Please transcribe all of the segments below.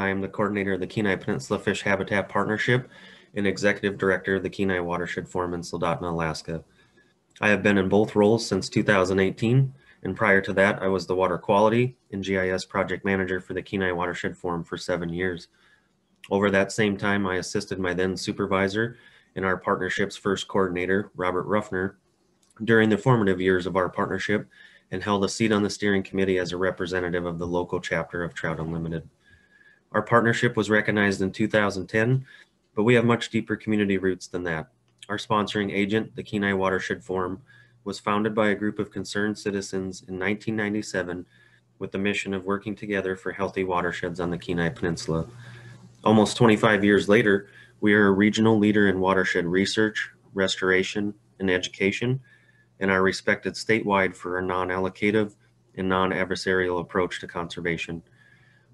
I am the coordinator of the Kenai Peninsula Fish Habitat Partnership and executive director of the Kenai Watershed Forum in Soldotna, Alaska. I have been in both roles since 2018, and prior to that, I was the water quality and GIS project manager for the Kenai Watershed Forum for 7 years. Over that same time, I assisted my then supervisor and our partnership's first coordinator, Robert Ruffner, during the formative years of our partnership and held a seat on the steering committee as a representative of the local chapter of Trout Unlimited. Our partnership was recognized in 2010, but we have much deeper community roots than that. Our sponsoring agent, the Kenai Watershed Forum, was founded by a group of concerned citizens in 1997 with the mission of working together for healthy watersheds on the Kenai Peninsula. Almost 25 years later, we are a regional leader in watershed research, restoration, and education, and are respected statewide for our non-allocative and non-adversarial approach to conservation.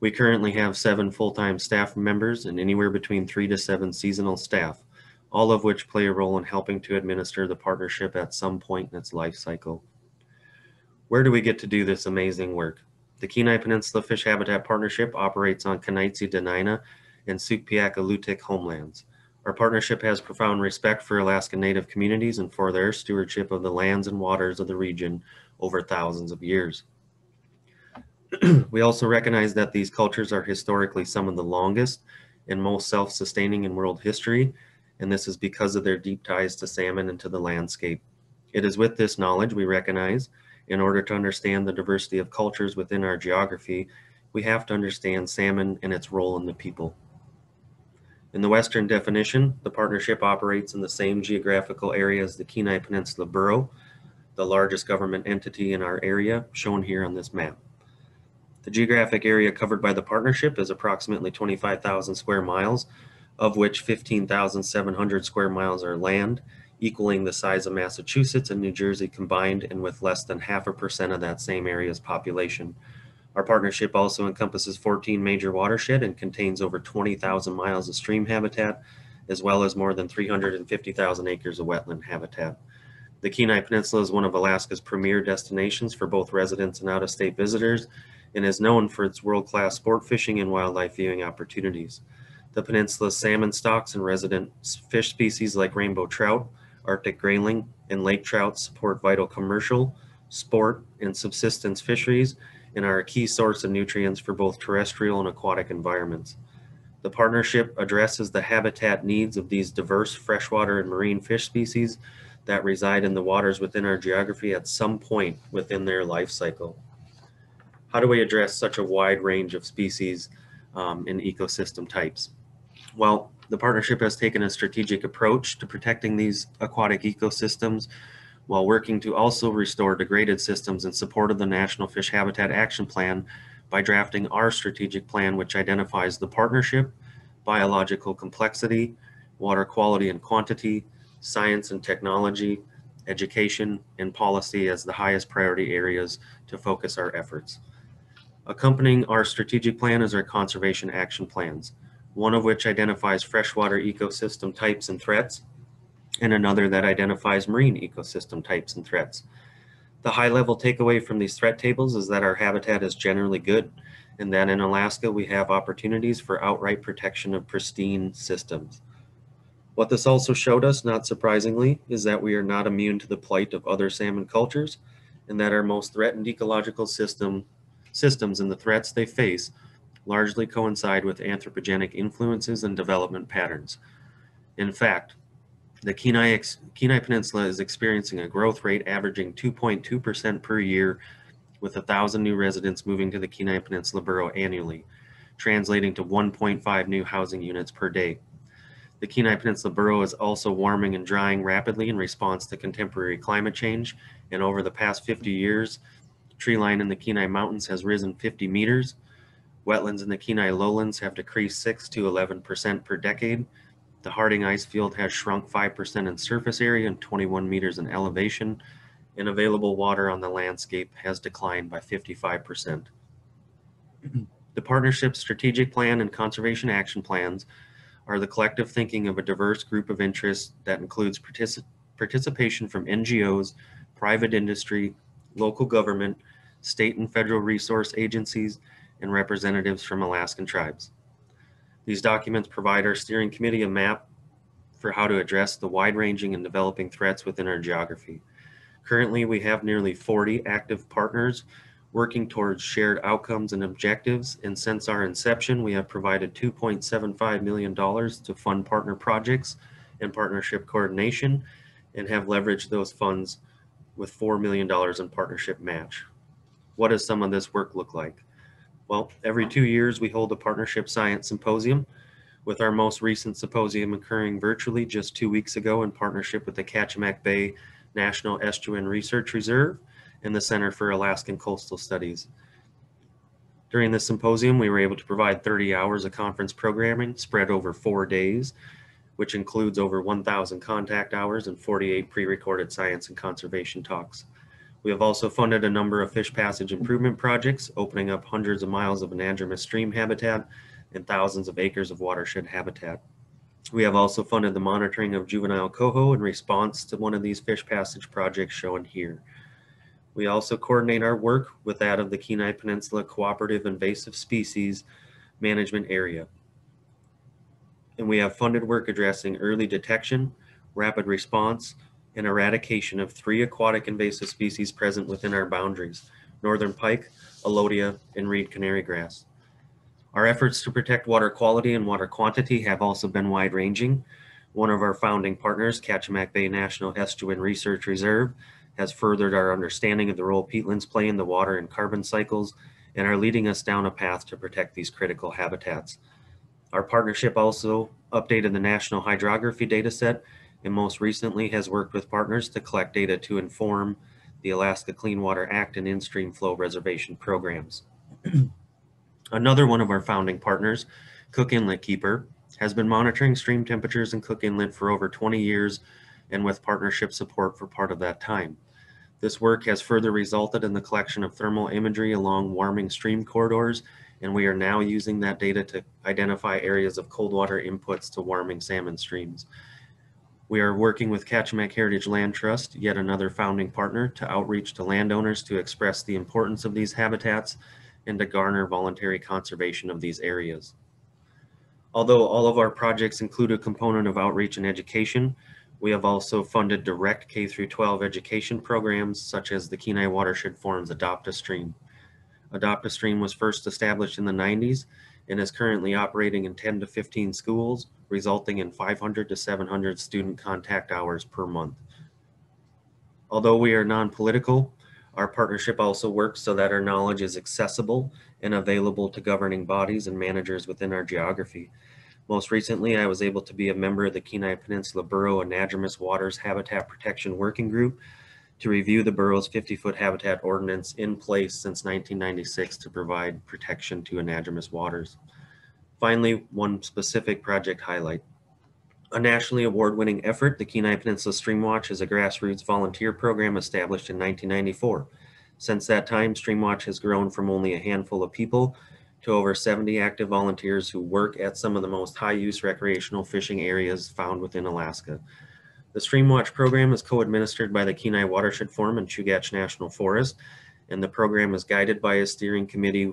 We currently have 7 full-time staff members and anywhere between 3 to 7 seasonal staff, all of which play a role in helping to administer the partnership at some point in its life cycle. Where do we get to do this amazing work? The Kenai Peninsula Fish Habitat Partnership operates on Kanaitsi Dena'ina and Sukpiaq-Alutiiq homelands. Our partnership has profound respect for Alaska Native communities and for their stewardship of the lands and waters of the region over thousands of years. We also recognize that these cultures are historically some of the longest and most self-sustaining in world history, and this is because of their deep ties to salmon and to the landscape. It is with this knowledge we recognize, in order to understand the diversity of cultures within our geography, we have to understand salmon and its role in the people. In the Western definition, the partnership operates in the same geographical area as the Kenai Peninsula Borough, the largest government entity in our area, shown here on this map. The geographic area covered by the partnership is approximately 25,000 square miles, of which 15,700 square miles are land, equaling the size of Massachusetts and New Jersey combined, and with less than 0.5% of that same area's population. Our partnership also encompasses 14 major watersheds and contains over 20,000 miles of stream habitat, as well as more than 350,000 acres of wetland habitat. The Kenai Peninsula is one of Alaska's premier destinations for both residents and out-of-state visitors, and is known for its world-class sport fishing and wildlife viewing opportunities. The peninsula's salmon stocks and resident fish species like rainbow trout, Arctic grayling, and lake trout support vital commercial, sport, and subsistence fisheries and are a key source of nutrients for both terrestrial and aquatic environments. The partnership addresses the habitat needs of these diverse freshwater and marine fish species that reside in the waters within our geography at some point within their life cycle. How do we address such a wide range of species and ecosystem types? Well, the partnership has taken a strategic approach to protecting these aquatic ecosystems while working to also restore degraded systems in support of the National Fish Habitat Action Plan by drafting our strategic plan, which identifies the partnership, biological complexity, water quality and quantity, science and technology, education, and policy as the highest priority areas to focus our efforts. Accompanying our strategic plan is our conservation action plans, one of which identifies freshwater ecosystem types and threats, and another that identifies marine ecosystem types and threats. The high-level takeaway from these threat tables is that our habitat is generally good, and that in Alaska we have opportunities for outright protection of pristine systems. What this also showed us, not surprisingly, is that we are not immune to the plight of other salmon cultures, and that our most threatened ecological systems and the threats they face largely coincide with anthropogenic influences and development patterns. In fact, the Kenai Peninsula is experiencing a growth rate averaging 2.2% per year, with 1,000 new residents moving to the Kenai Peninsula Borough annually, translating to 1.5 new housing units per day. The Kenai Peninsula Borough is also warming and drying rapidly in response to contemporary climate change, and over the past 50 years, tree line in the Kenai Mountains has risen 50 meters. Wetlands in the Kenai lowlands have decreased 6 to 11% per decade. The Harding ice field has shrunk 5% in surface area and 21 meters in elevation, and available water on the landscape has declined by 55%. The partnership's strategic plan and conservation action plans are the collective thinking of a diverse group of interests that includes participation from NGOs, private industry, local government, state and federal resource agencies, and representatives from Alaskan tribes. These documents provide our steering committee a map for how to address the wide-ranging and developing threats within our geography. Currently, we have nearly 40 active partners working towards shared outcomes and objectives, and since our inception, we have provided $2.75 million to fund partner projects and partnership coordination, and have leveraged those funds with $4 million in partnership match. What does some of this work look like? Well, every 2 years, we hold a partnership science symposium, with our most recent symposium occurring virtually just 2 weeks ago in partnership with the Kachemak Bay National Estuarine Research Reserve and the Center for Alaskan Coastal Studies. During this symposium, we were able to provide 30 hours of conference programming spread over 4 days, which includes over 1,000 contact hours and 48 pre-recorded science and conservation talks. We have also funded a number of fish passage improvement projects, opening up hundreds of miles of anadromous stream habitat and thousands of acres of watershed habitat. We have also funded the monitoring of juvenile coho in response to one of these fish passage projects shown here. We also coordinate our work with that of the Kenai Peninsula Cooperative Invasive Species Management Area. And we have funded work addressing early detection, rapid response, and eradication of 3 aquatic invasive species present within our boundaries: northern pike, alodia, and reed canary grass. Our efforts to protect water quality and water quantity have also been wide-ranging. One of our founding partners, Kachemak Bay National Estuarine Research Reserve, has furthered our understanding of the role peatlands play in the water and carbon cycles and are leading us down a path to protect these critical habitats. Our partnership also updated the national hydrography data set and most recently has worked with partners to collect data to inform the Alaska Clean Water Act and in-stream flow reservation programs. Another one of our founding partners, Cook Inlet Keeper, has been monitoring stream temperatures in Cook Inlet for over 20 years and with partnership support for part of that time. This work has further resulted in the collection of thermal imagery along warming stream corridors, and we are now using that data to identify areas of cold water inputs to warming salmon streams. We are working with Kachemak Heritage Land Trust, yet another founding partner, to outreach to landowners to express the importance of these habitats and to garner voluntary conservation of these areas. Although all of our projects include a component of outreach and education, we have also funded direct K-12 education programs such as the Kenai Watershed Forum's Adopt a Stream. Adopt a Stream was first established in the 90s and is currently operating in 10 to 15 schools, resulting in 500 to 700 student contact hours per month. Although we are non-political, our partnership also works so that our knowledge is accessible and available to governing bodies and managers within our geography. Most recently, I was able to be a member of the Kenai Peninsula Borough Anadromous Waters Habitat Protection Working Group to review the borough's 50-foot habitat ordinance in place since 1996 to provide protection to anadromous waters. Finally, one specific project highlight. A nationally award-winning effort, the Kenai Peninsula Stream Watch is a grassroots volunteer program established in 1994. Since that time, Stream Watch has grown from only a handful of people to over 70 active volunteers who work at some of the most high-use recreational fishing areas found within Alaska. The Stream Watch program is co-administered by the Kenai Watershed Forum and Chugach National Forest, and the program is guided by a steering committee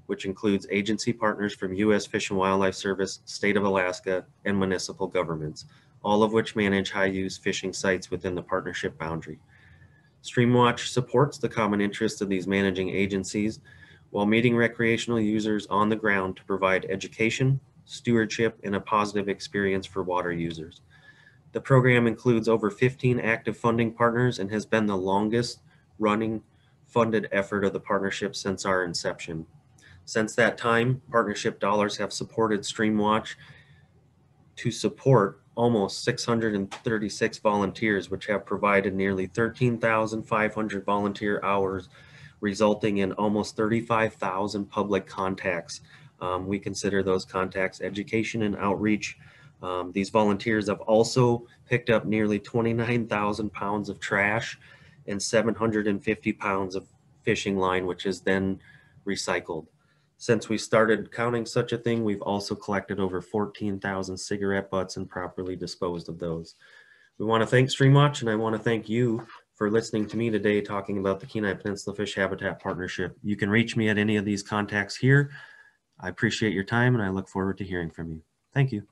which includes agency partners from U.S. Fish and Wildlife Service, State of Alaska, and municipal governments, all of which manage high-use fishing sites within the partnership boundary. Stream Watch supports the common interests of these managing agencies while meeting recreational users on the ground to provide education, stewardship, and a positive experience for water users. The program includes over 15 active funding partners and has been the longest running funded effort of the partnership since our inception. Since that time, partnership dollars have supported Stream Watch to support almost 636 volunteers, which have provided nearly 13,500 volunteer hours, resulting in almost 35,000 public contacts. We consider those contacts education and outreach. These volunteers have also picked up nearly 29,000 pounds of trash and 750 pounds of fishing line, which is then recycled. Since we started counting such a thing, we've also collected over 14,000 cigarette butts and properly disposed of those. We want to thank Stream Watch, and I want to thank you for listening to me today talking about the Kenai Peninsula Fish Habitat Partnership. You can reach me at any of these contacts here. I appreciate your time and I look forward to hearing from you. Thank you.